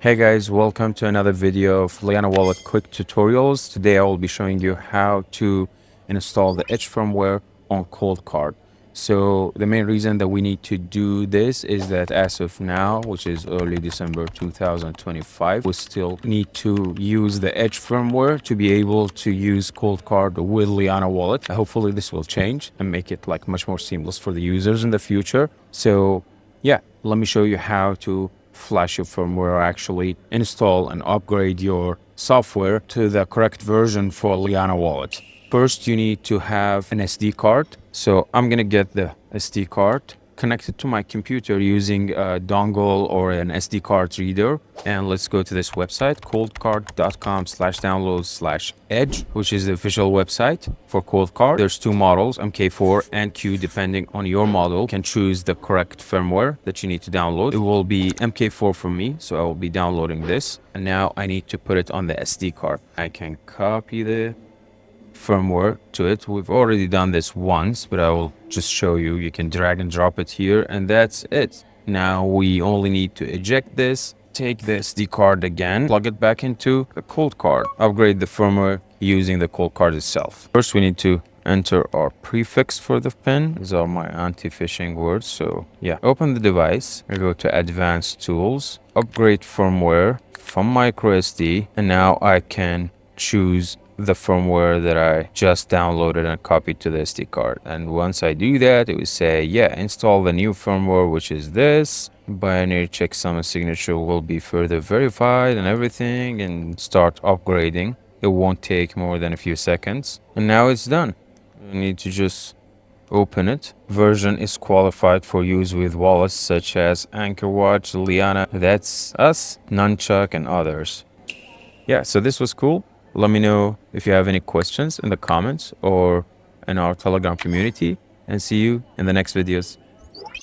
Hey guys, welcome to another video of Liana Wallet quick tutorials. Today I will be showing you how to install the Edge firmware on Coldcard. So the main reason that we need to do this is that as of now, which is early December 2025, we still need to use the Edge firmware to be able to use Coldcard with Liana Wallet. Hopefully this will change and make it like much more seamless for the users in the future. So yeah, let me show you how to flash your firmware, or actually install and upgrade your software to the correct version for Liana Wallet. First, you need to have an SD card. So I'm gonna get the SD card connected to my computer using a dongle or an SD card reader. And let's go to this website, coldcard.com/download/edge, which is the official website for Coldcard. There's two models, MK4 and Q, depending on your model. You can choose the correct firmware that you need to download. It will be MK4 for me, so I will be downloading this. And now I need to put it on the SD card. I can copy the firmware to it. We've already done this once, but I will just show you. You can drag and drop it here, and that's it. Now we only need to eject this, take the SD card again, plug it back into the Coldcard, upgrade the firmware using the Coldcard itself. First, we need to enter our prefix for the pin. These are my anti-phishing words. So yeah, open the device, I go to advanced tools, upgrade firmware from microSD, and now I can choose the firmware that I just downloaded and copied to the SD card. And once I do that, it will say, yeah, install the new firmware, which is this. Binary checksum signature will be further verified and everything, and start upgrading. It won't take more than a few seconds. And now it's done. I need to just open it. Version is qualified for use with wallets such as AnchorWatch, Liana, that's us, Nunchuck, and others. Yeah, so this was cool. Let me know if you have any questions in the comments or in our Telegram community, and see you in the next videos.